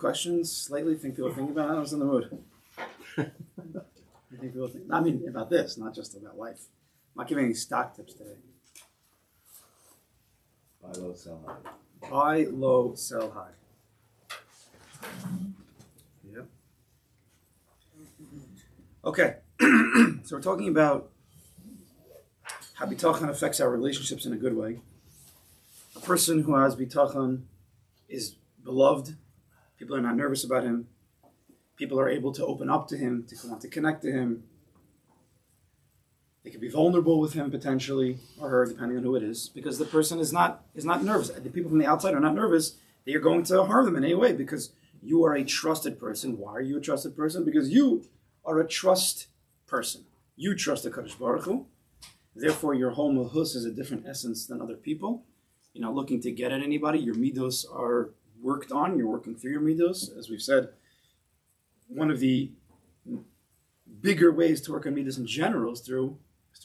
Questions? Slightly think people think about it. I was in the mood. I think people think. I mean, about this, not just about life. I'm not giving any stock tips today. Buy low, sell high. Buy low, sell high. Yep. Okay. So we're talking about how bitachon affects our relationships in a good way. A person who has bitachon is beloved. People are not nervous about him. People are able to open up to him, to want to connect to him. They could be vulnerable with him potentially, or her, depending on who it is, because the person is not nervous. The people from the outside are not nervous that you're going to harm them in any way, because you are a trusted person. Why are you a trusted person? Because you are a trust person. You trust the Kadosh Baruch Hu. Therefore, your whole malhus is a different essence than other people. You're not looking to get at anybody. Your midos are worked on. You're working through your midos. As we've said, one of the bigger ways to work on midos in general is through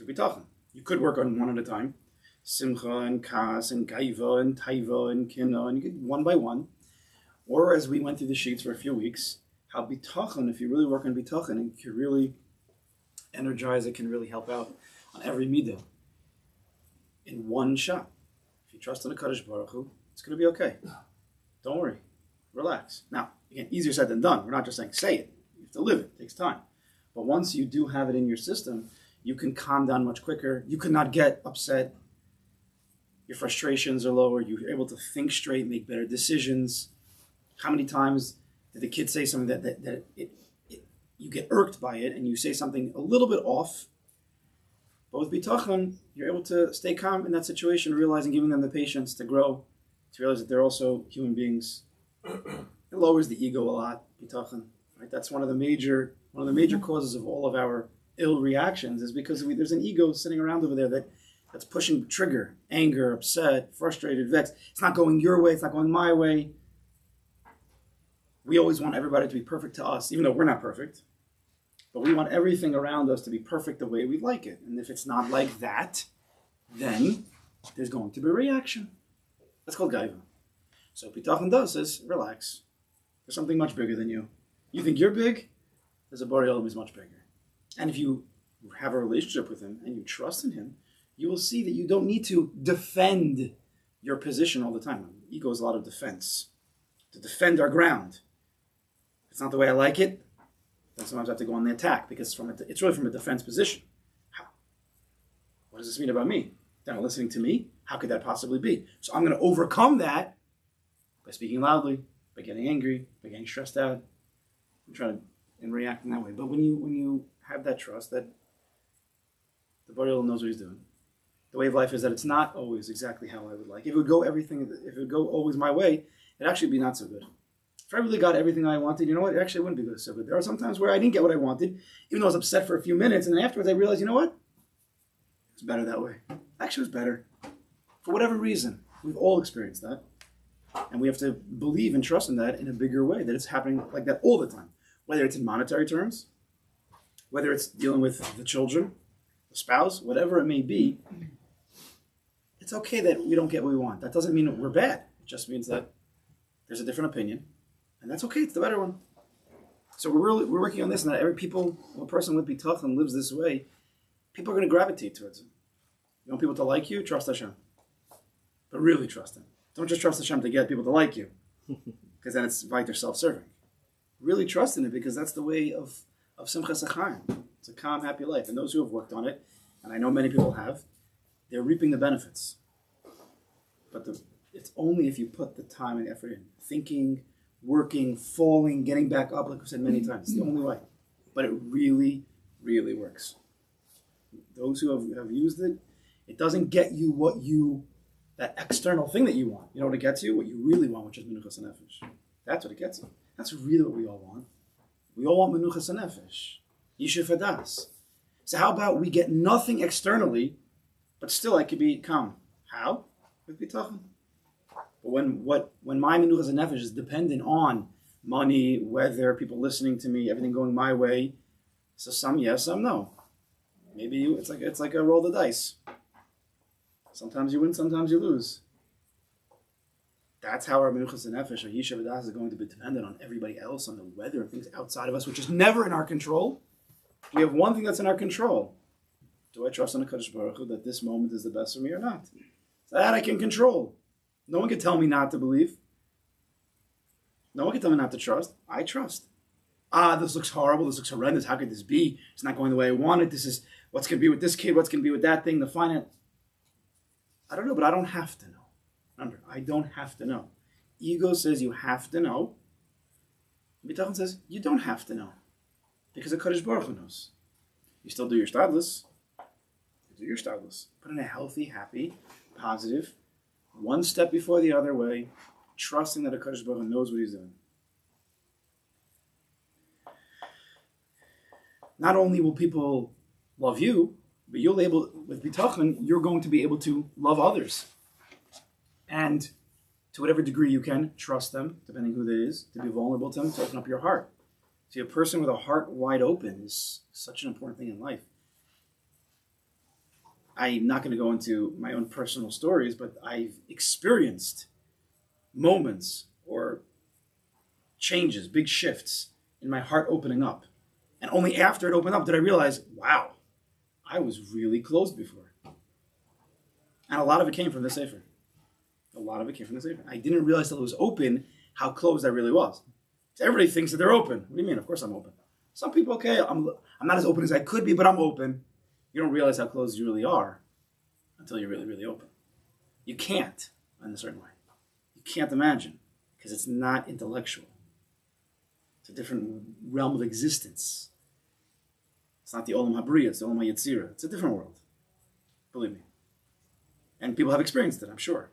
bitachon. You could work on one at a time. Simcha and kas and gaiva and taiva and kina, and you could one by one. Or as we went through the sheets for a few weeks, how bitachon, if you really work on bitachon, it can really energize, it can really help out on every midah in one shot. If you trust in the Kadosh Baruch Hu, it's going to be okay. Don't worry. Relax. Now, again, easier said than done. We're not just saying say it. You have to live it. It takes time. But once you do have it in your system, you can calm down much quicker. You could not get upset. Your frustrations are lower. You're able to think straight, make better decisions. How many times did the kid say something that you get irked by it and you say something a little bit off? But with bitachon, you're able to stay calm in that situation, realizing, giving them the patience to grow, to realize that they're also human beings. It lowers the ego a lot, bitachon. Right? That's one of the major causes of all of our ill reactions, is because there's an ego sitting around over there that's pushing trigger, anger, upset, frustrated, vexed. It's not going your way. It's not going my way. We always want everybody to be perfect to us, even though we're not perfect. But we want everything around us to be perfect the way we like it. And if it's not like that, then there's going to be a reaction. That's called gaiva. So what bitachon does is relax. There's something much bigger than you. You think you're big? There's a Borei Olam who's much bigger. And if you have a relationship with him and you trust in him, you will see that you don't need to defend your position all the time. Ego is a lot of defense. To defend our ground. If it's not the way I like it, then sometimes I have to go on the attack, because it's really from a defense position. How? What does this mean about me? They're not listening to me? How could that possibly be? So I'm going to overcome that by speaking loudly, by getting angry, by getting stressed out, and reacting that way. But when you have that trust that the Borei Olam knows what he's doing, the way of life is that it's not always exactly how I would like. If it would go always my way, it'd actually be not so good. If I really got everything I wanted, you know what? It actually wouldn't be so good. There are some times where I didn't get what I wanted, even though I was upset for a few minutes, and then afterwards I realized, you know what? It's better that way. Actually, it was better. For whatever reason. We've all experienced that. And we have to believe and trust in that in a bigger way, that it's happening like that all the time. Whether it's in monetary terms, whether it's dealing with the children, the spouse, whatever it may be, it's okay that we don't get what we want. That doesn't mean we're bad. It just means that there's a different opinion. And that's okay, it's the better one. So we're working on this, and that a person with bitachon lives this way, people are going to gravitate towards him. You want people to like you? Trust Hashem. But really trust him. Don't just trust Hashem to get people to like you, because then it's like they're self-serving. Really trust in it, because that's the way of simchas hachaim. It's a calm, happy life. And those who have worked on it, and I know many people have, they're reaping the benefits. But it's only if you put the time and effort in. Thinking, working, falling, getting back up, like we said many times. It's the only way. But it really, really works. Those who have used it, it doesn't get you that external thing that you want. You know what it gets you? What you really want, which is menuchas nefesh. That's what it gets you. That's really what we all want. We all want menuchas nefesh. Yishuv hadas. So how about we get nothing externally, but still I could be calm. How? With bitachon. But when my menuchas nefesh is dependent on money, weather, people listening to me, everything going my way, so some yes, some no. Maybe it's like a roll the dice. Sometimes you win, sometimes you lose. That's how our menuchas nefesh, our yishuv das, is going to be dependent on everybody else, on the weather and things outside of us, which is never in our control. We have one thing that's in our control. Do I trust in the Kadosh Baruch Hu that this moment is the best for me or not? That I can control. No one can tell me not to believe. No one can tell me not to trust. I trust. This looks horrible. This looks horrendous. How could this be? It's not going the way I want it. This is what's going to be with this kid. What's going to be with that thing. The finance. I don't know, but I don't have to know. Remember, I don't have to know. Ego says you have to know. Habitachon says you don't have to know. Because the Kadosh Baruch Hu knows. You still do your shtadlus. You do your shtadlus. But in a healthy, happy, positive, one step before the other way, trusting that the Kadosh Baruch Hu knows what he's doing. Not only will people love you, but you'll able, with bitachon, you're going to be able to love others. And to whatever degree you can, trust them, depending who that is, to be vulnerable to them, to open up your heart. See, a person with a heart wide open is such an important thing in life. I'm not going to go into my own personal stories, but I've experienced moments or changes, big shifts in my heart opening up. And only after it opened up did I realize, wow, I was really closed before. And a lot of it came from the Sefer. I didn't realize till it was open how closed I really was. So everybody thinks that they're open. What do you mean? Of course I'm open. Some people, okay, I'm not as open as I could be, but I'm open. You don't realize how closed you really are until you're really, really open. You can't in a certain way. You can't imagine because it's not intellectual. It's a different realm of existence. It's not the Olam Habriya, it's the Olam HaYetzira. It's a different world. Believe me. And people have experienced it, I'm sure.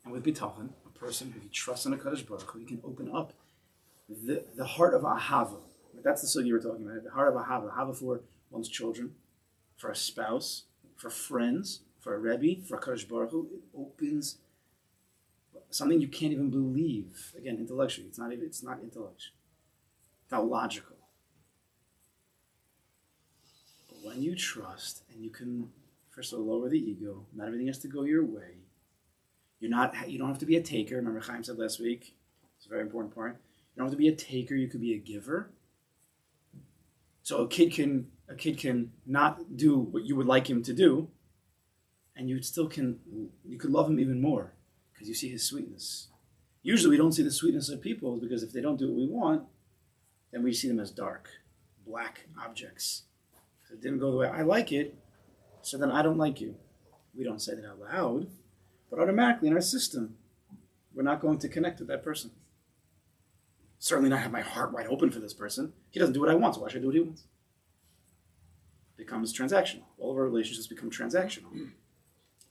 And with bitachon, a person who trusts in a Kadosh Baruch Hu, he can open up the heart of ahava. That's the sugi we're talking about. The heart of ahava for one's children, for a spouse, for friends, for a rebbe, for a Kadosh Baruch Hu. It opens something you can't even believe. Again, intellectually, it's not intellectual. It's not logical. But when you trust and you can, first of all, lower the ego. Not everything has to go your way. You don't have to be a taker. Remember Chaim said last week, it's a very important part. You don't have to be a taker, you could be a giver. So a kid can not do what you would like him to do, and you could love him even more because you see his sweetness. Usually we don't see the sweetness of people because if they don't do what we want, then we see them as dark, black objects. If it didn't go the way I like it, so then I don't like you. We don't say that out loud. But automatically in our system, we're not going to connect with that person. Certainly not have my heart wide open for this person. He doesn't do what I want, so why should I do what he wants? It becomes transactional. All of our relationships become transactional.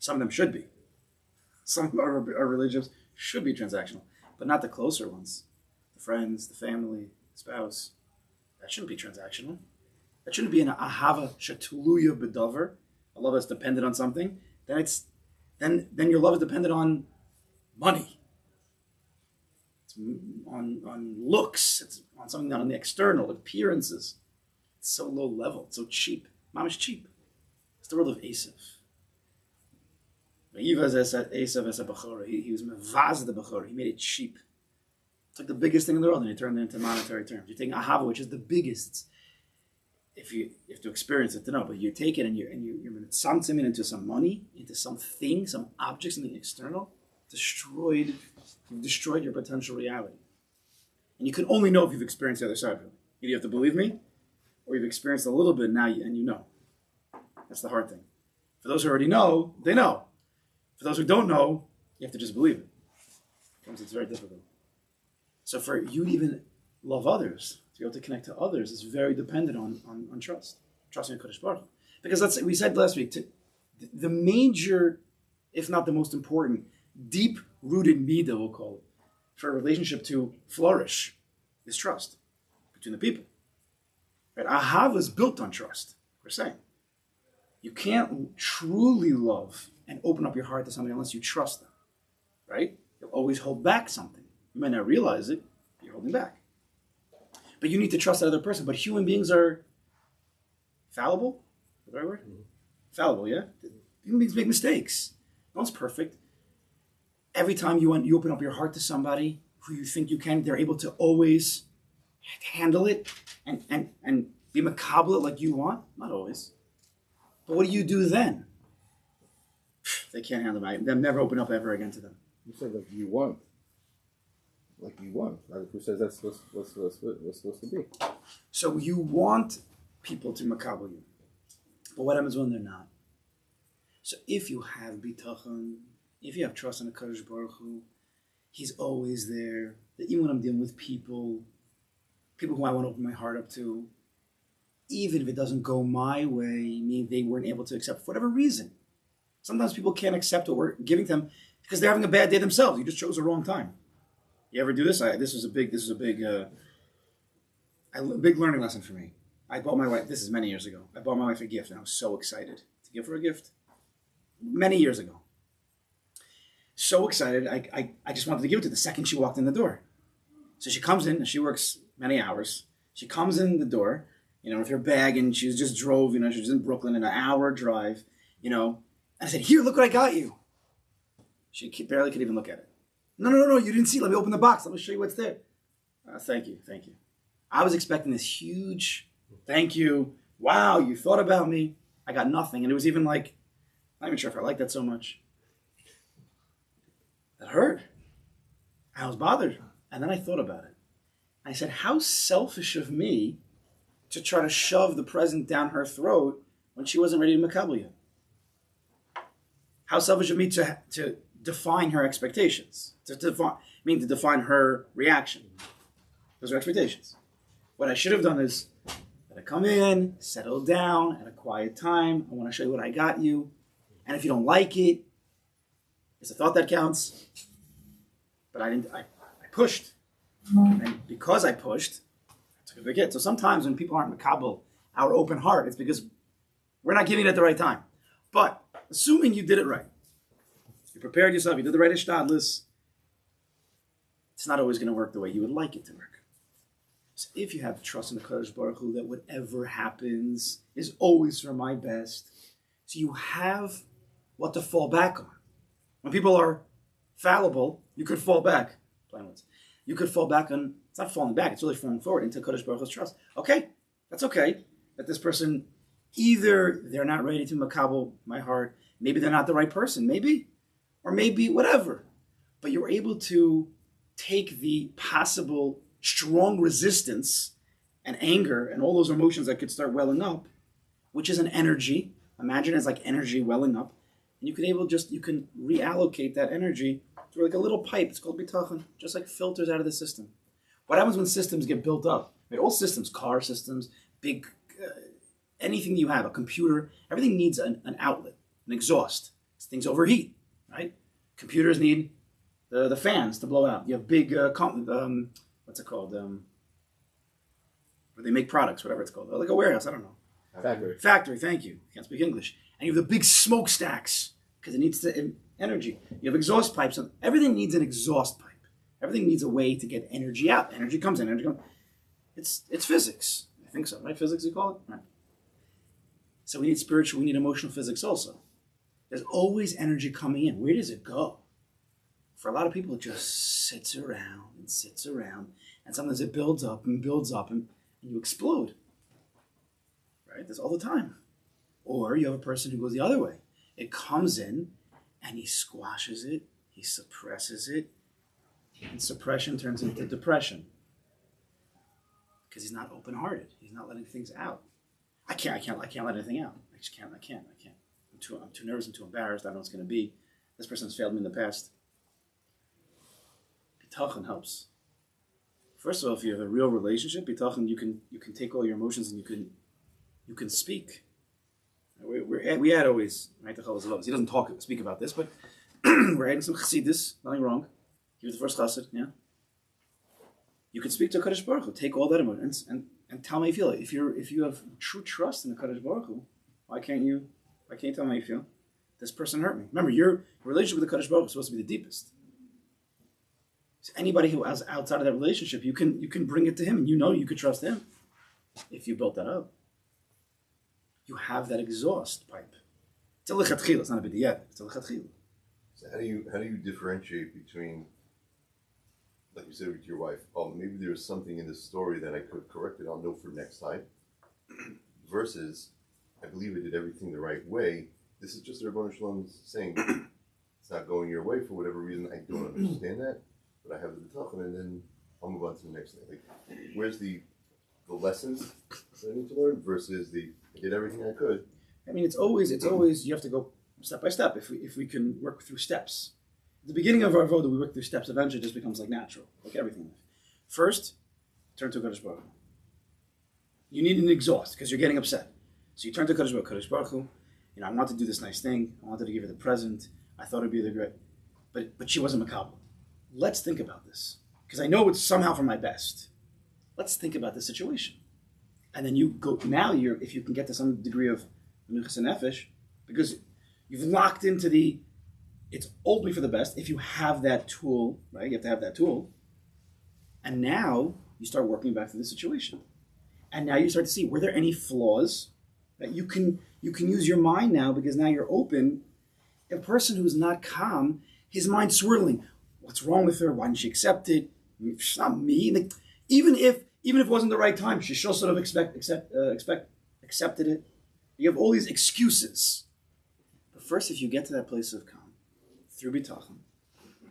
Some of them should be. Some of our relationships should be transactional, but not the closer ones. The friends, the family, the spouse. That shouldn't be transactional. That shouldn't be an ahava shetuluya bedover, a love that's dependent on something. Then your love is dependent on money. It's on looks. It's on something not on the external appearances. It's so low level. It's so cheap. Mama's cheap. It's the world of Esav. He was mevaz the bechora. He made it cheap. It's like the biggest thing in the world, and he turned it into monetary terms. You take ahava, which is the biggest. If you have to experience it to know, but you take it and you're something into some money, into something, some object, something external, you've destroyed your potential reality. And you can only know if you've experienced the other side of it. Either you have to believe me, or you've experienced a little bit now and you know. That's the hard thing. For those who already know, they know. For those who don't know, you have to just believe it. It's very difficult. So for you to even love others, to be able to connect to others, is very dependent on trust. Trusting in Kadosh Baruch Hu. Because we said last week, the major, if not the most important, deep-rooted midah, we'll call it, for a relationship to flourish is trust between the people. Right? Ahava is built on trust, we're saying. You can't truly love and open up your heart to somebody unless you trust them. Right? You'll always hold back something. You might not realize it, but you're holding back. But you need to trust that other person. But human beings are fallible. Is that the right word? Mm-hmm. Fallible, yeah? Human beings make mistakes. No one's perfect. Every time you open up your heart to somebody who you think you can, they're able to always handle it and be macabre like you want. Not always. But what do you do then? They can't handle it. They'll never open up ever again to them. You said like you want. Like you want. Like who says that's what's supposed to be? So you want people to macabre you. But what happens when they're not? So if you have bitachon, if you have trust in the Kadosh Baruch Hu, He's always there. That even when I'm dealing with people who I want to open my heart up to, even if it doesn't go my way, meaning they weren't able to accept for whatever reason. Sometimes people can't accept what we're giving them because they're having a bad day themselves. You just chose the wrong time. You ever do this? This was a big learning lesson for me. I bought my wife. This is many years ago. I bought my wife a gift, and I was so excited to give her a gift. Many years ago. So excited, I just wanted to give it to her the second she walked in the door. So she comes in, and she works many hours. She comes in the door, with her bag, and she just drove, she was in Brooklyn, in an hour drive, And I said, here, look what I got you. She barely could even look at it. No, you didn't see. Let me open the box. Let me show you what's there. Thank you. I was expecting this huge, thank you. Wow, you thought about me. I got nothing. And it was even like, I'm not even sure if I like that so much. That hurt. I was bothered. And then I thought about it. I said, how selfish of me to try to shove the present down her throat when she wasn't ready to makabel yet. How selfish of me to define her expectations. To define her reaction. Those are expectations. What I should have done is, let it come in, settle down at a quiet time. I want to show you what I got you. And if you don't like it, it's a thought that counts. But I pushed. And because I pushed, I took a big hit. So sometimes when people aren't makabel, our open heart, it's because we're not giving it at the right time. But assuming you did it right, you prepared yourself, you did the right ishtadlis, it's not always going to work the way you would like it to work. So if you have trust in the Kadosh Baruch Hu that whatever happens is always for my best, so you have what to fall back on. When people are fallible, you could fall back. You could fall back on, it's not falling back, it's really falling forward into Kadosh Baruch Hu's trust. Okay, that's okay. That this person, either they're not ready to makabel my heart, maybe they're not the right person, maybe, or maybe whatever. But you're able to take the possible strong resistance and anger and all those emotions that could start welling up, which is an energy. Imagine it's like energy welling up. And you can reallocate that energy through like a little pipe. It's called bitachon, just like filters out of the system. What happens when systems get built up? All systems, car systems, big, anything you have, a computer, everything needs an outlet, an exhaust. Things overheat, right? Computers need the fans to blow out. You have big, what's it called? Where they make products, whatever it's called. Like a warehouse, I don't know. Factory, thank you. Can't speak English. And you have the big smokestacks because it needs the energy. You have exhaust pipes. Everything needs an exhaust pipe. Everything needs a way to get energy out. Energy comes in, energy comes. It's physics. I think so, right? Physics, you call it? Right. So we need spiritual, we need emotional physics also. There's always energy coming in. Where does it go? For a lot of people, it just sits around. And sometimes it builds up, and you explode. Right? That's all the time. Or you have a person who goes the other way. It comes in, and he squashes it, he suppresses it, and suppression turns into depression. Because he's not open-hearted. He's not letting things out. I can't let anything out. I can't. I'm too nervous, I'm too embarrassed, I don't know what's going to be. This person's failed me in the past. Bitachon helps. First of all, if you have a real relationship, bitachon, you can take all your emotions and you can speak. We had always, right? He doesn't speak about this, but we're adding some chassidus, nothing wrong. He was the first chassid, yeah. You can speak to Kadosh Baruch Hu, take all that emotion and tell me how you feel. If you have true trust in the Kadosh Baruch Hu, why can't you tell me how you feel? This person hurt me. Remember, your relationship with the Kadosh Baruch Hu is supposed to be the deepest. So anybody who is outside of that relationship, you can bring it to him, and you could trust him if you built that up. You have that exhaust pipe. It's a lichatchila. It's not a bidiyat. It's a lichatchila. So how do you differentiate between, like you said with your wife, oh, maybe there's something in this story that I could correct it, I'll know for next time, versus I believe I did everything the right way. This is just the Rebbeinu Shalom saying it's not going your way for whatever reason. I don't understand that, but I have the bitachon, and then I'll move on to the next thing. Like, where's the lessons that I need to learn versus I did everything I could. I mean, it's always you have to go step by step. If we can work through steps, at the beginning of our avoda, we work through steps. Eventually, it just becomes like natural, like everything. First, turn to Kadosh Baruch Hu. You need an exhaust because you're getting upset. So you turn to Kadosh Baruch Hu. I want to do this nice thing. I wanted to give her the present. I thought it'd be the great, but she wasn't makabel. Let's think about this because I know it's somehow for my best. Let's think about the situation, and then you go. Now if you can get to some degree of menuchas nefesh, because you've locked into it's ultimately for the best. If you have that tool, right? You have to have that tool, and now you start working back to the situation, and now you start to see were there any flaws that you can use your mind now because now you're open. A person who's not calm, his mind's swirling. What's wrong with her? Why didn't she accept it? She's not me. Like, even if it wasn't the right time, she still sort of accepted it. You have all these excuses. But first, if you get to that place of calm, through bitachon,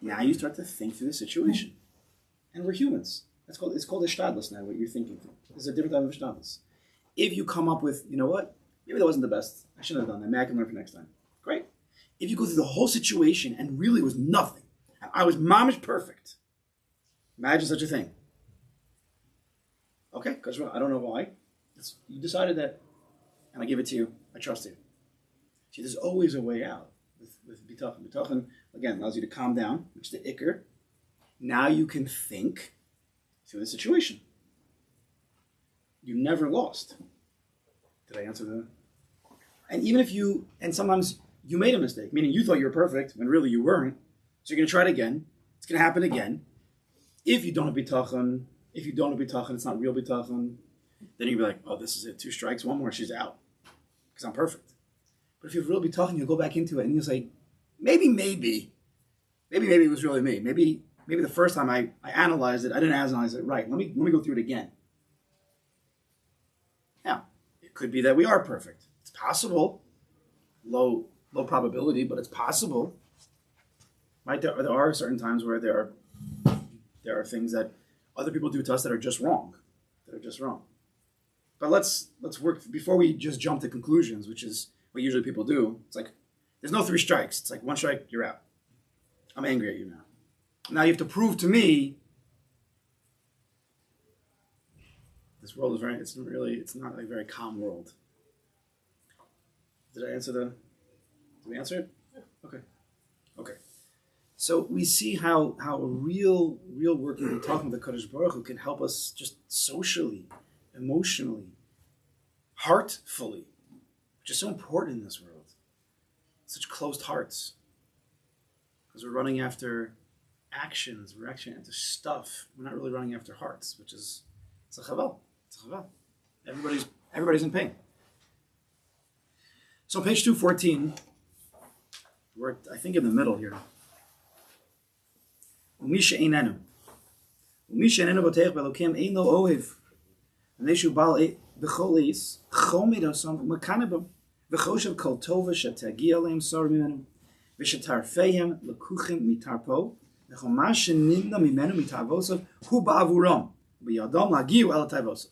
now you start to think through the situation. And we're humans. It's called a shtadlus now, what you're thinking through. There's a different type of shtadlus. If you come up with, you know what? Maybe that wasn't the best. I shouldn't have done that. Maybe I can learn for next time. Great. If you go through the whole situation and really it was nothing, and I was mamish perfect. Imagine such a thing. Okay, because I don't know why. You decided that, and I give it to you. I trust you. See, there's always a way out with bitachon. Bitachon, again, allows you to calm down, which is the ikr. Now you can think through the situation. You never lost. Did I answer that? And even if and sometimes you made a mistake, meaning you thought you were perfect when really you weren't. So you're going to try it again. It's going to happen again. If you don't have bitachon, it's not real bitachon, then you'll be like, oh, this is it. 2 strikes, 1 more, she's out. Because I'm perfect. But if you have real bitachon, you'll go back into it and you'll say, maybe it was really me. Maybe the first time I analyzed it, I didn't analyze it right. Let me go through it again. Now, it could be that we are perfect. It's possible. Low probability, but it's possible. Right? There are certain times where there are things that other people do to us that are just wrong. But let's work before we just jump to conclusions, which is what usually people do. It's like there's no 3 strikes. It's like 1 strike, you're out. I'm angry at you now. Now you have to prove to me this world is it's not a very calm world. Did we answer it? Yeah. Okay. So we see how a real working and talking with the Kadosh Baruch Hu can help us just socially, emotionally, heartfully, which is so important in this world. Such closed hearts. Because we're running after actions, we're actually into stuff. We're not really running after hearts, which is it's a chaval. Everybody's in pain. So on page 214, we're I think in the middle here. Umisha einenu botech belokim eino ohev. V'neshu bal b'cholis chomed osam u'makanabim v'choshev kol tova shetagia leim sor mimenu v'shetarfeihem lekuchim mitarpo v'choma shenimna mimenu mitarvosav hu ba'avuram v'yadam lagiu el taivosav.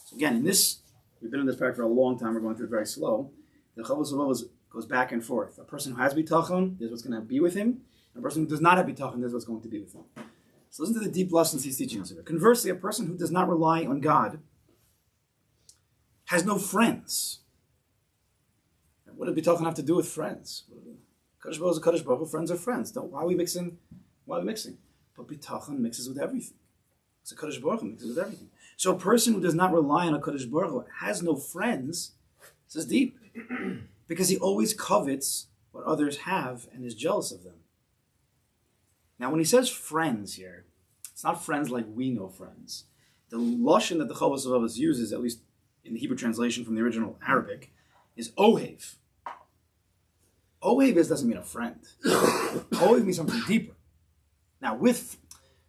So again, we've been in this paragraph for a long time. We're going through it very slow. The Chavos goes back and forth. A person who has bitachon, this is what's going to be with him. A person who does not have bitachon, this is what's going to be with him. So listen to the deep lessons he's teaching us here. Conversely, a person who does not rely on God has no friends. What does bitachon have to do with friends? Kadosh Baruch Hu is a Kadosh Baruch Hu. Friends are friends. Why are we mixing? But bitachon mixes with everything. It's a Kadosh Baruch Hu mixes with everything. So a person who does not rely on a Kadosh Baruch Hu has no friends. This is deep. Because he always covets what others have and is jealous of them. Now, when he says friends here, it's not friends like we know friends. The lashon that the Chavos Avos uses, at least in the Hebrew translation from the original Arabic, is ohev. Ohev doesn't mean a friend. Ohev means something deeper. Now, with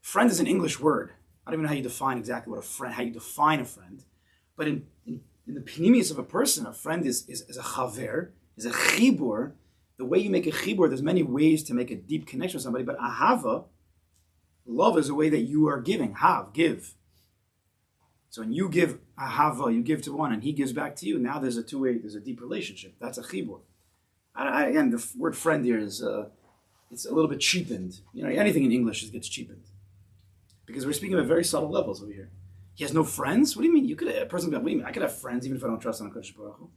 friend is an English word. I don't even know how you define exactly what a friend, how you define a friend. But in the pnimius of a person, a friend is a chaver, is a chibur. The way you make a chibur, there's many ways to make a deep connection with somebody, but ahava, love, is a way that you are giving. Give. So when you give ahava, you give to one, and he gives back to you. Now there's a two-way, there's a deep relationship. That's a chibur. Again, the word friend here is it's a little bit cheapened. Anything in English gets cheapened because we're speaking about very subtle levels over here. He has no friends. What do you mean? A person can. What do you mean? I could have friends even if I don't trust on Hakadosh Baruch Hu.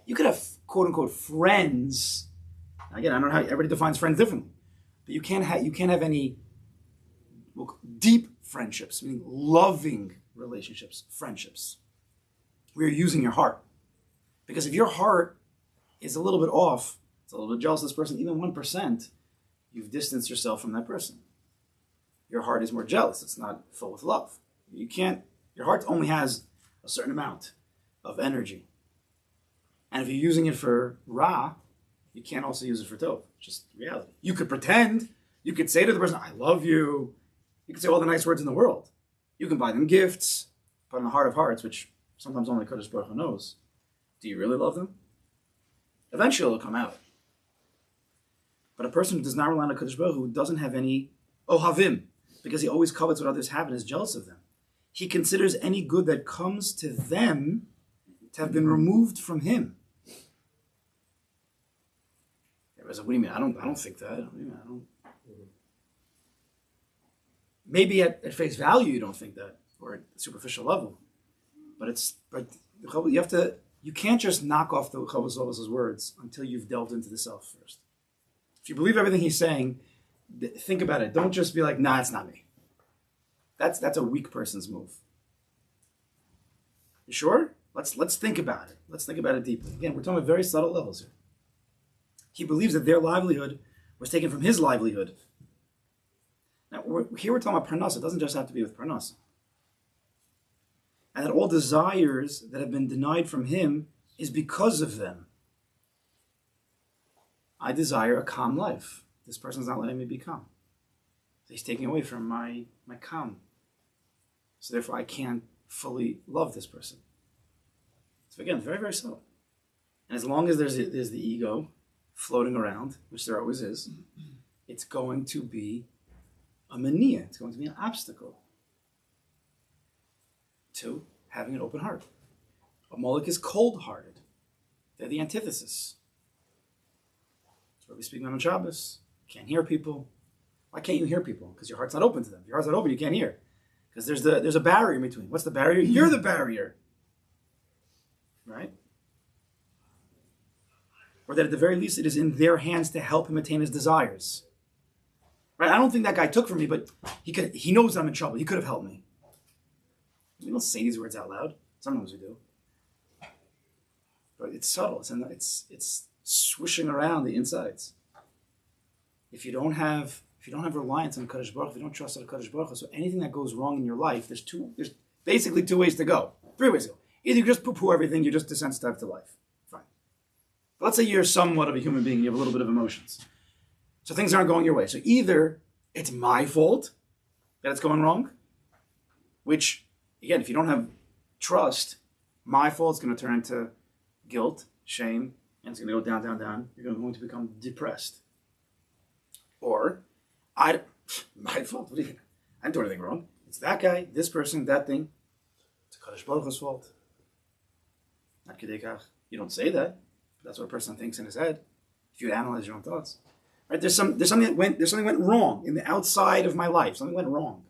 You could have quote unquote friends. Again, I don't know how everybody defines friends differently, but you can't have any deep friendships, meaning loving relationships, friendships, where you're using your heart. Because if your heart is a little bit off, it's a little bit jealous of this person, even 1%, you've distanced yourself from that person. Your heart is more jealous. It's not full with love. Your heart only has a certain amount of energy. And if you're using it for Ra, you can't also use it for Tov. It's just reality. You could pretend. You could say to the person, I love you. You could say all the nice words in the world. You can buy them gifts. But in the heart of hearts, which sometimes only Kadosh Baruch Hu knows, do you really love them? Eventually it'll come out. But a person who does not rely on Kadosh Baruch Hu doesn't have any ohavim, because he always covets what others have and is jealous of them. He considers any good that comes to them to have been removed from him. Everybody's like, what do you mean? I don't think that. I don't. Maybe at face value you don't think that, or at a superficial level. But you can't just knock off the Chavos Ovos' words until you've delved into the self first. If you believe everything he's saying, think about it. Don't just be like, nah, it's not me. That's a weak person's move. You sure? Let's think about it. Let's think about it deeply. Again, we're talking about very subtle levels here. He believes that their livelihood was taken from his livelihood. Now, we're talking about parnasa. It doesn't just have to be with parnasa. And that all desires that have been denied from him is because of them. I desire a calm life. This person's not letting me be calm. He's taking away from my calm. So therefore I can't fully love this person. So again, very, very subtle. And as long as there's the ego floating around, which there always is, it's going to be a mania. It's going to be an obstacle to having an open heart. A Molech is cold-hearted. They're the antithesis. That's what we speak on Shabbos. Can't hear people. Why can't you hear people? Because your heart's not open to them. If your heart's not open, you can't hear. Because there's a barrier in between. What's the barrier? You're the barrier. Right? Or that at the very least it is in their hands to help him attain his desires. Right? I don't think that guy took from me, but he knows I'm in trouble. He could have helped me. We don't say these words out loud. Sometimes we do. But it's subtle. It's swishing around the insides. If you don't have reliance on Kadosh Baruch Hu, if you don't trust in Kadosh Baruch Hu, so anything that goes wrong in your life, there's basically two ways to go. 3 ways to go. Either you just poo-poo everything, you're just desensitized to life. Fine. But let's say you're somewhat of a human being, you have a little bit of emotions. So things aren't going your way. So either it's my fault that it's going wrong, which, again, if you don't have trust, my fault is going to turn into guilt, shame, and it's going to go down, down, down. You're going to become depressed. Or, my fault. I didn't do anything wrong. It's that guy, this person, that thing. It's Kadosh Baruch Hu's fault. Not kedekach. You don't say that. But that's what a person thinks in his head. If you analyze your own thoughts, right? There's something that went wrong in the outside of my life. Something went wrong,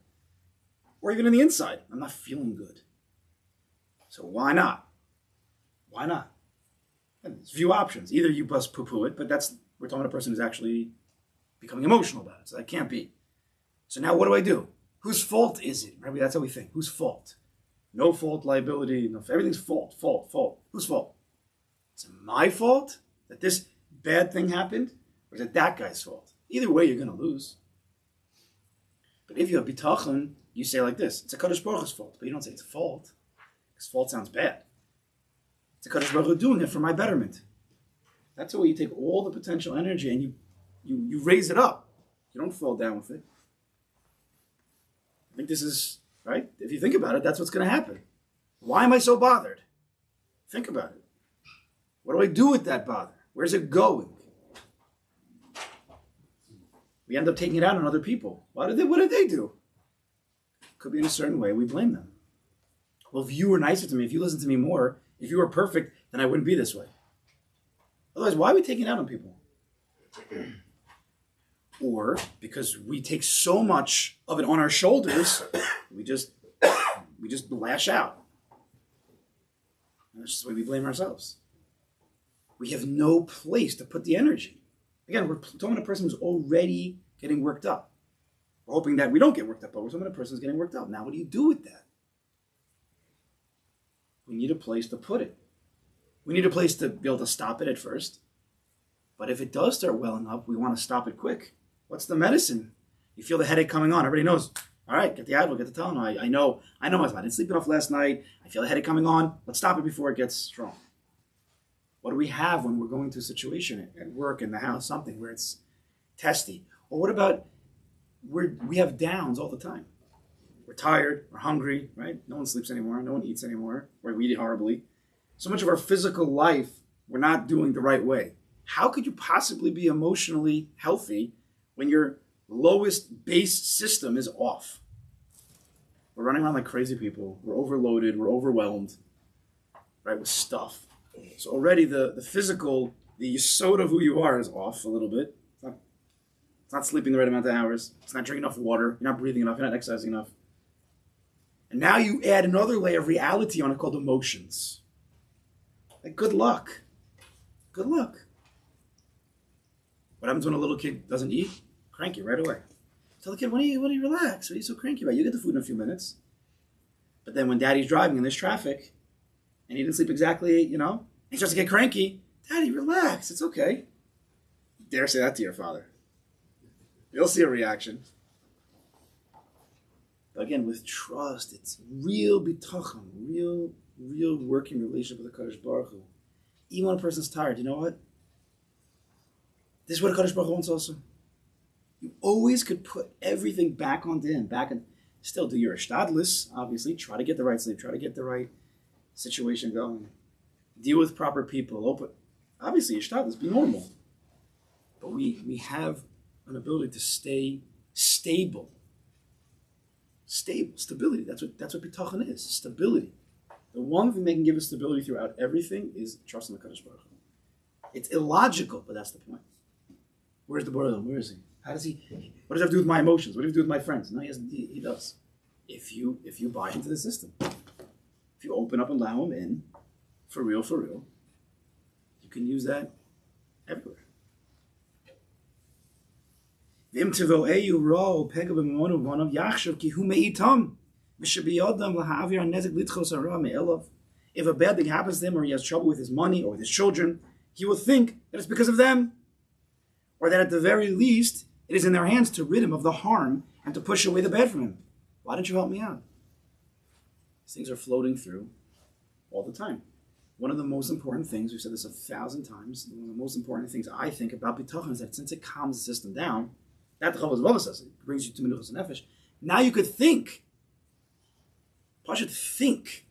or even in the inside. I'm not feeling good. So why not? Why not? And there's a few options. Either you bust poo-poo it, but we're talking about a person who's actually becoming emotional about it. So that can't be. So now what do I do? Whose fault is it? Right? That's how we think. Whose fault? No fault, liability, everything's fault. Whose fault? Is it my fault that this bad thing happened? Or is it that guy's fault? Either way, you're going to lose. But if you have bitachon, you say like this. It's a Kadosh Baruch Hu's fault. But you don't say it's a fault. Because fault sounds bad. It's a Kadosh Baruch Hu doing it for my betterment. That's the way you take all the potential energy and you raise it up. You don't fall down with it. I think this is, right? If you think about it, that's what's going to happen. Why am I so bothered? Think about it. What do I do with that bother? Where's it going? We end up taking it out on other people. What did they do? Could be in a certain way. We blame them. Well, if you were nicer to me, if you listened to me more, if you were perfect, then I wouldn't be this way. Otherwise, why are we taking it out on people? Or because we take so much of it on our shoulders, we just lash out. And that's just the way we blame ourselves. We have no place to put the energy. Again, we're talking about a person who's already getting worked up. We're hoping that we don't get worked up, but we're talking about a person who's getting worked up. Now, what do you do with that? We need a place to put it. We need a place to be able to stop it at first. But if it does start welling up, we want to stop it quick. What's the medicine? You feel the headache coming on. Everybody knows. All right, get the Advil, get the Tylenol. I know myself. I didn't sleep enough last night. I feel the headache coming on. Let's stop it before it gets strong. What do we have when we're going through a situation at work, in the house, something where it's testy? Or what about we have downs all the time? We're tired, we're hungry, right? No one sleeps anymore, no one eats anymore, or we eat horribly. So much of our physical life, we're not doing the right way. How could you possibly be emotionally healthy when your lowest base system is off? We're running around like crazy people. We're overloaded, we're overwhelmed, right, with stuff. So already the physical, the yesod of who you are is off a little bit. It's not sleeping the right amount of hours. It's not drinking enough water. You're not breathing enough. You're not exercising enough. And now you add another layer of reality on it called emotions. Like, good luck. Good luck. What happens when a little kid doesn't eat? Cranky right away. Tell the kid, what do you relax? What are you so cranky about? You get the food in a few minutes. But then when daddy's driving and there's traffic, and he didn't sleep exactly, he starts to get cranky. Daddy, relax. It's okay. Dare say that to your father. You'll see a reaction. But again, with trust, it's real bitachon, real working relationship with the Kadosh Baruch Hu. Even when a person's tired, you know what? This is what a Kadosh Baruch Hu wants also. You always could put everything back on him, still do your ishtadlis, obviously. Try to get the right sleep, try to get the right situation going. Deal with proper people. Obviously, ishtadlis, be normal. But we have an ability to stay stable. Stability. That's what bitachon is. Stability. The one thing that can give us stability throughout everything is trust in the Kadosh Baruch Hu. It's illogical, but that's the point. Where's the Baruch? Where is he? What does it have to do with my emotions? What does it have to do with my friends? No, he does. If you buy into the system, if you open up and allow him in, for real, you can use that everywhere. If a bad thing happens to him, or he has trouble with his money or with his children, he will think that it's because of them, or that at the very least it is in their hands to rid him of the harm and to push away the bad from him. Why didn't you help me out? These things are floating through all the time. One of the most important things, we've said this 1,000 times, one of the most important things I think about bitachon is that since it calms the system down, that the Chavos Bava says, it brings you to Menuchas Nefesh. Now you could think. Pasha, think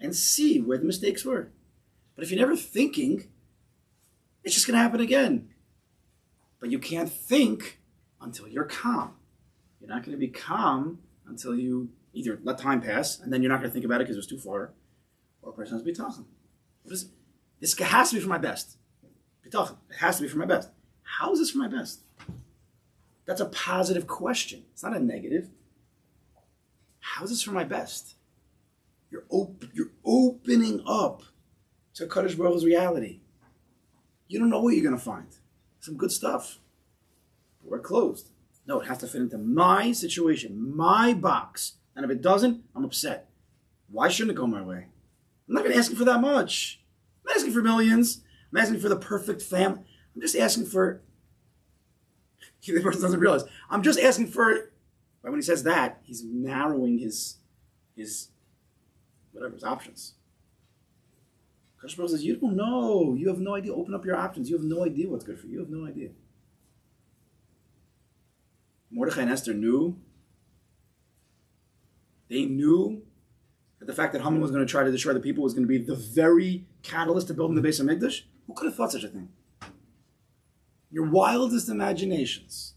and see where the mistakes were. But if you're never thinking, it's just going to happen again. But you can't think until you're calm. You're not going to be calm until you either let time pass, and then you're not going to think about it because it was too far, or a person has to be talking. This has to be for my best. Bitachon, it has to be for my best. How is this for my best? That's a positive question. It's not a negative. How is this for my best? You're opening up to Kadosh Baruch Hu's reality. You don't know what you're going to find. Some good stuff. But we're closed. No, it has to fit into my situation, my box. And if it doesn't, I'm upset. Why shouldn't it go my way? I'm not going to ask for that much. I'm not asking for millions. I'm asking for the perfect family. I'm just asking for... The person doesn't realize. I'm just asking for... When he says that, he's narrowing his options. Kadosh Baruch Hu says, you don't know. You have no idea. Open up your options. You have no idea what's good for you. You have no idea. Mordechai and Esther knew. They knew that the fact that Haman was going to try to destroy the people was going to be the very catalyst to building the Beis HaMikdash. Who could have thought such a thing? Your wildest imaginations.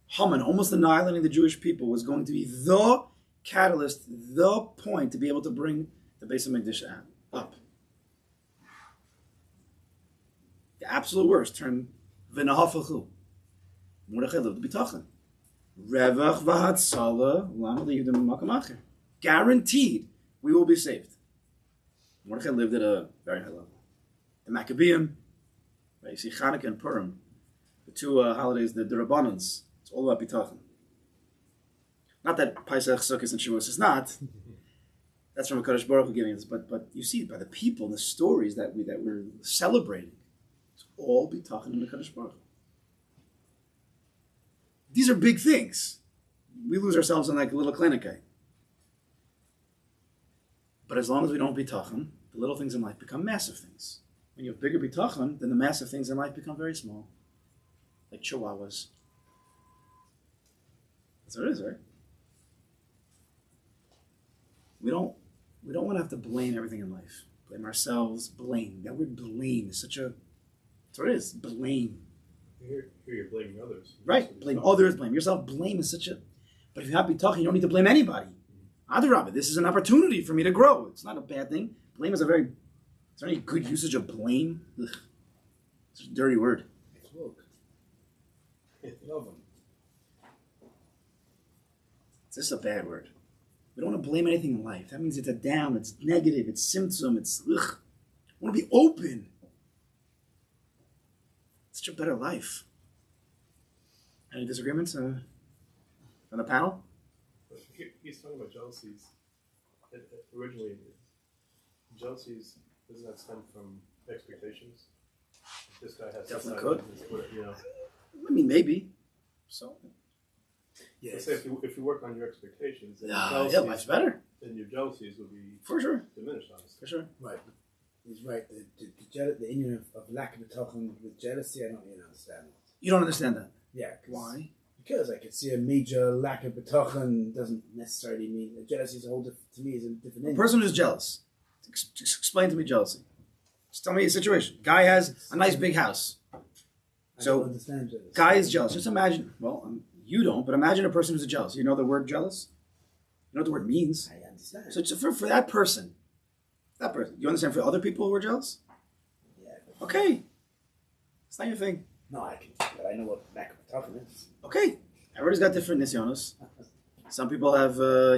Haman, almost annihilating the Jewish people, was going to be the catalyst, the point to be able to bring the Beis HaMikdash up. The absolute worst turned v'nahafachu. Mordechai lived bitachon. Revach v'hatzala lama liyudim b'makam acher. Guaranteed, we will be saved. Mordechai lived at a very high level. The Maccabean, right? You see Chanukah and Purim, the two holidays, the Rabbanans. It's all about bitachon. Not that Pesach, Sukkot, and Shavuos is not. That's from HaKadosh Baruch Hu giving us. But you see it by the people and the stories that we're celebrating. It's all bitachon in the HaKadosh Baruch Hu. These are big things. We lose ourselves in like a little clinic. But as long as we don't bitachon, the little things in life become massive things. When you have bigger bitachon, then the massive things in life become very small. Like chihuahuas. That's what it is, right? We don't want to have to blame everything in life. Blame ourselves, blame. That word blame is such a, that's what it is, blame. Here you're blaming others. Right, blame others, blame yourself. Blame is such a, but if you're not bitachon, you don't need to blame anybody. Adarabah, this is an opportunity for me to grow. It's not a bad thing. Blame is is there any good usage of blame? Ugh. It's a dirty word. It's woke. Love them. This is a bad word. We don't want to blame anything in life. That means it's a down, it's negative, it's symptom, it's ugh. I want to be open. It's such a better life. Any disagreements on the panel? He's talking about jealousies. Originally, jealousies, doesn't that stem from expectations? This guy has Definitely could. You know. I mean, maybe. So. Yeah. Let's say if you work on your expectations, then yeah, life's better. Then your jealousies would be for sure diminished, honestly. For sure. Right. He's right. The union of lack of bitachon with jealousy, I don't even understand that. You don't understand that? Yeah. Why? Because I could see a major lack of bitachon doesn't necessarily mean jealousy is a whole different, to me, is a different thing. A person who's jealous. Just explain to me jealousy. Just tell me a situation. Guy has a nice big house. I don't understand jealousy. Guy is jealous. Just imagine, you don't, but imagine a person who's jealous. You know the word jealous? You know what the word means? I understand. So for that person, you understand for other people who are jealous? Yeah. Okay. It's not your thing. No, but I know what lack of bitachon is. Okay. Everybody's got different nisyonos. Some people have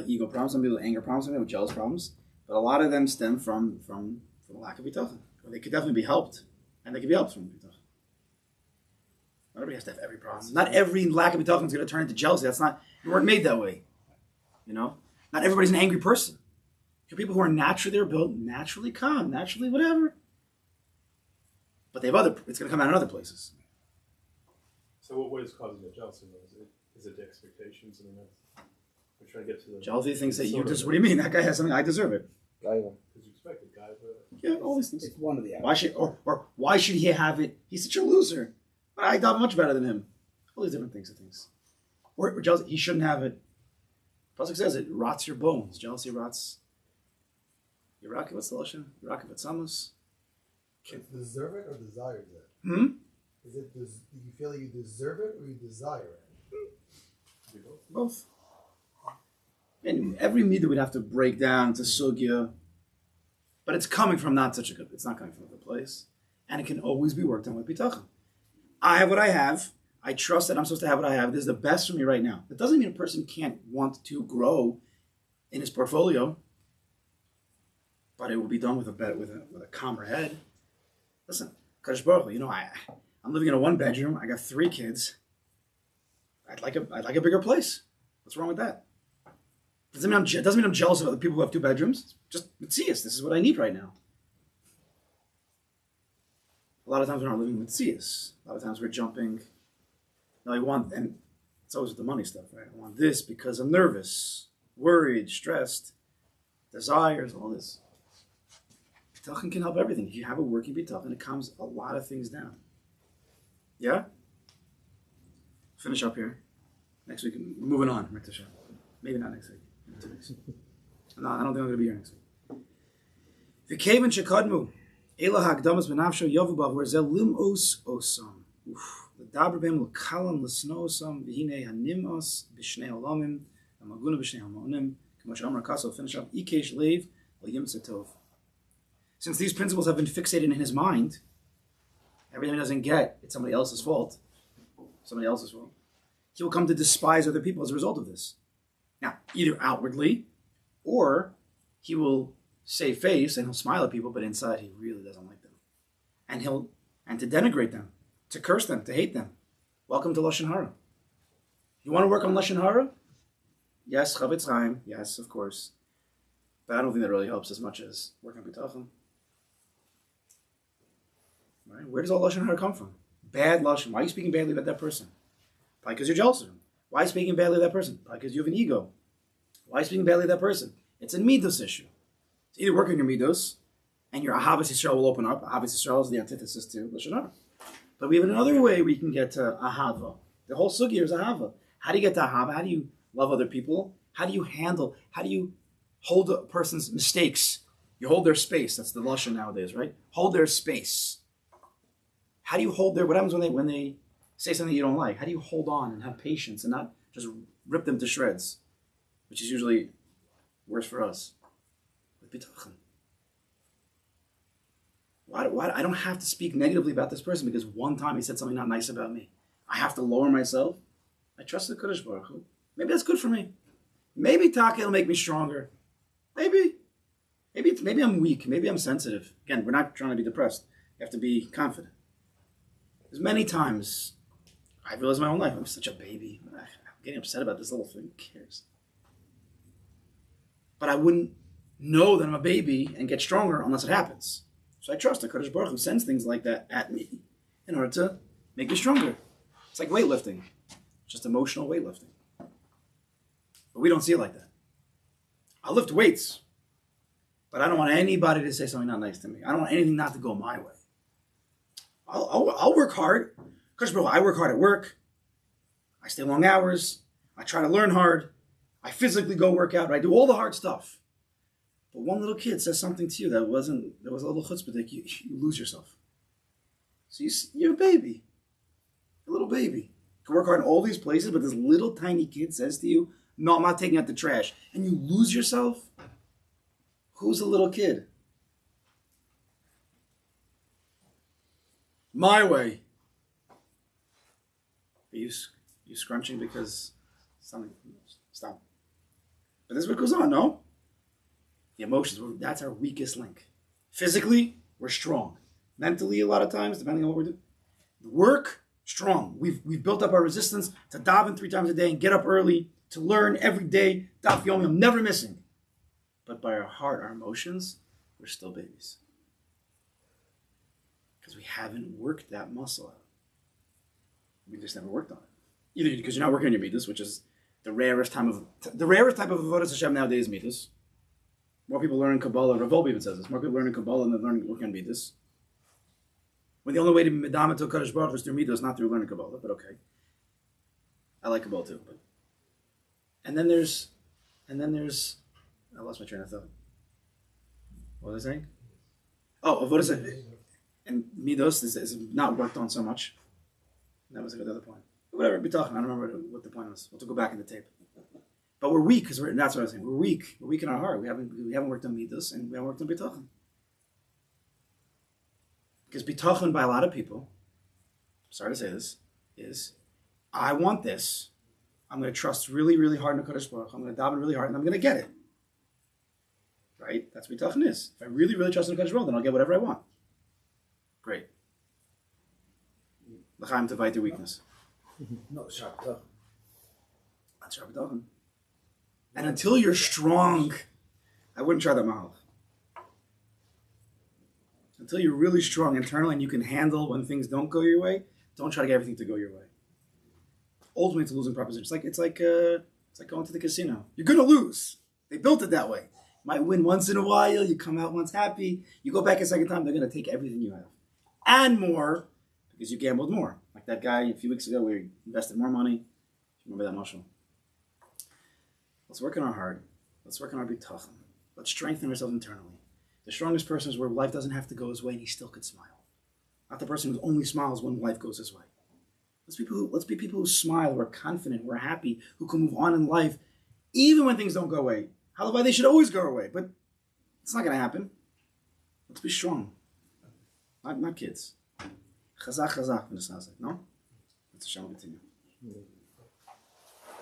ego problems, some people have anger problems, some people have jealous problems. But a lot of them stem from a lack of bitachon. They could definitely be helped, and they could be helped from bitachon. Not everybody has to have every problem. Not every lack of bitachon is going to turn into jealousy. That's not, you weren't made that way. You know? Not everybody's an angry person. There are people who are naturally, they're built naturally calm, naturally whatever. But they have it's going to come out in other places. So what is causing the jealousy? Is it the expectations? I mean, we're trying to get to the... Jealousy thinks that you just, what do you mean? That guy has something, I deserve it. Because you expect it, guy. Yeah, all these things. It's one of the Why should he have it? He's such a loser. But I thought much better than him. All these different things. Or jealousy, he shouldn't have it. Pasuk says it rots your bones. Jealousy rots. Yeraki, what's the Lashon? Yeraki v'tzamus. Deserve it or desire it? Is it? Do you feel you deserve it or you desire it? Both. And every midah would have to break down to sugya, but it's coming from not such a good. It's not coming from a good place, and it can always be worked on with bitachon. I have what I have. I trust that I'm supposed to have what I have. This is the best for me right now. That doesn't mean a person can't want to grow in his portfolio, but it will be done with a calmer head. Listen, Kadosh Baruch Hu, I'm living in a 1-bedroom. I got 3 kids. I'd like a bigger place. What's wrong with that? Doesn't mean I'm jealous of other people who have 2 bedrooms. Just mitzias. This is what I need right now. A lot of times we're not living mitzias. A lot of times we're jumping. I want, and it's always with the money stuff, right? I want this because I'm nervous, worried, stressed, desires, all this. Bitachon can help everything. If you have a working bitachon, it calms a lot of things down. Yeah? Finish up here. Next week, moving on. Maybe not next week. Maybe 2 weeks. No, I don't think I'm going to be here next week. V'kevan shekadmu, ela ha'akdamas b'nafsho yovu b'avor zeh lim'os osam. L'daber b'hem l'kalam l'sno osam v'hinei hanim'os b'shnei olamim v'maguna b'shnei hamonim k'mo she'amar Kaso, finish up, ikesh leiv l'yimtze tov. Since these principles have been fixated in his mind, everything he doesn't get, it's somebody else's fault. Somebody else's fault. He will come to despise other people as a result of this. Now, either outwardly, or he will save face and he'll smile at people, but inside he really doesn't like them. And to denigrate them, to curse them, to hate them. Welcome to Lashon Hara. You want to work on Lashon Hara? Yes, Chavetz Chaim, yes, of course. But I don't think that really helps as much as working on Bitachon. Right? Where does all Lashon Hara come from? Bad Lashon. Why are you speaking badly about that person? Probably because you're jealous of him. Why are you speaking badly of that person? Probably because you have an ego. Why are you speaking badly of that person? It's a midos issue. It's either work on your midos, and your ahavas Yisrael will open up. Ahavas Yisrael is the antithesis to Lashon Hara. But we have another way we can get to ahava. The whole sugya is ahava. How do you get to ahava? How do you love other people? How do you hold a person's mistakes? You hold their space. That's the Lashon nowadays, right? Hold their space. How do you hold what happens when they say something you don't like? How do you hold on and have patience and not just rip them to shreds? Which is usually worse for us. With bitachon. Why I don't have to speak negatively about this person because one time he said something not nice about me. I have to lower myself. I trust the Kodesh Baruch Hu. Maybe that's good for me. Maybe Taka will make me stronger. Maybe I'm weak. Maybe I'm sensitive. Again, we're not trying to be depressed. You have to be confident. There's many times I realize in my own life, I'm such a baby. I'm getting upset about this little thing. Who cares? But I wouldn't know that I'm a baby and get stronger unless it happens. So I trust the Kodesh Baruch Hu sends things like that at me in order to make me stronger. It's like weightlifting. It's just emotional weightlifting. But we don't see it like that. I'll lift weights, but I don't want anybody to say something not nice to me. I don't want anything not to go my way. I'll work hard. Kodesh Baruch Hu, I work hard at work. I stay long hours. I try to learn hard. I physically go work out. I do all the hard stuff. But one little kid says something to you that was a little chutzpah that you lose yourself. So you're a baby. A little baby. You can work hard in all these places, but this little tiny kid says to you, no, I'm not taking out the trash. And you lose yourself? Who's a little kid? My way. Are you scrunching because something? Stop. But this is what goes on, no? The emotions, that's our weakest link. Physically, we're strong. Mentally, a lot of times, depending on what we're doing. Work, strong. We've built up our resistance to daven 3 times a day and get up early, to learn every day, daf yomi, I'm never missing. But by our heart, our emotions, we're still babies. Because we haven't worked that muscle out. We just never worked on it. Either because you're not working on your midas, which is the rarest type of avodas Hashem nowadays, midas. More people learn Kabbalah. Rav Wolbe even says this. More people learn Kabbalah than working on midas. When the only way to be medama to Kadosh Baruch Hu is through midas, not through learning Kabbalah. But okay, I like Kabbalah too. But and then there's, I lost my train of thought. What was I saying? Oh, avodas and midos is not worked on so much. That was the other point. Whatever, be talking. I don't remember what the point was. We'll have to go back in the tape. But we're weak because that's what I was saying. We're weak. We're weak in our heart. We haven't worked on midos and we haven't worked on bitachon. Because bitachon by a lot of people, sorry to say this, is I want this. I'm going to trust really, really hard in the Kodesh Baruch Hu. I'm going to daven really hard and I'm going to get it. Right? That's what bitachon is. If I really, really trust in the Kodesh Baruch Hu, then I'll get whatever I want. Great. L'chaim to fight their weakness. Not the sharp bitachon. That's sharp bitachon. And until you're strong, I wouldn't try that mahal. Until you're really strong internally and you can handle when things don't go your way, don't try to get everything to go your way. Ultimately, it's a losing proposition. It's like going to the casino. You're going to lose. They built it that way. Might win once in a while. You come out once happy. You go back a second time, they're going to take everything you have. And more, because you gambled more. Like that guy a few weeks ago where he invested more money. Remember that mashal? Let's work on our heart. Let's work on our bitachon. Let's strengthen ourselves internally. The strongest person is where life doesn't have to go his way and he still could smile. Not the person who only smiles when life goes his way. Let's be people who smile, who are confident, who are happy, who can move on in life, even when things don't go away. However, they should always go away, but it's not going to happen. Let's be strong. Not kids. Chazak, no? Let's continue.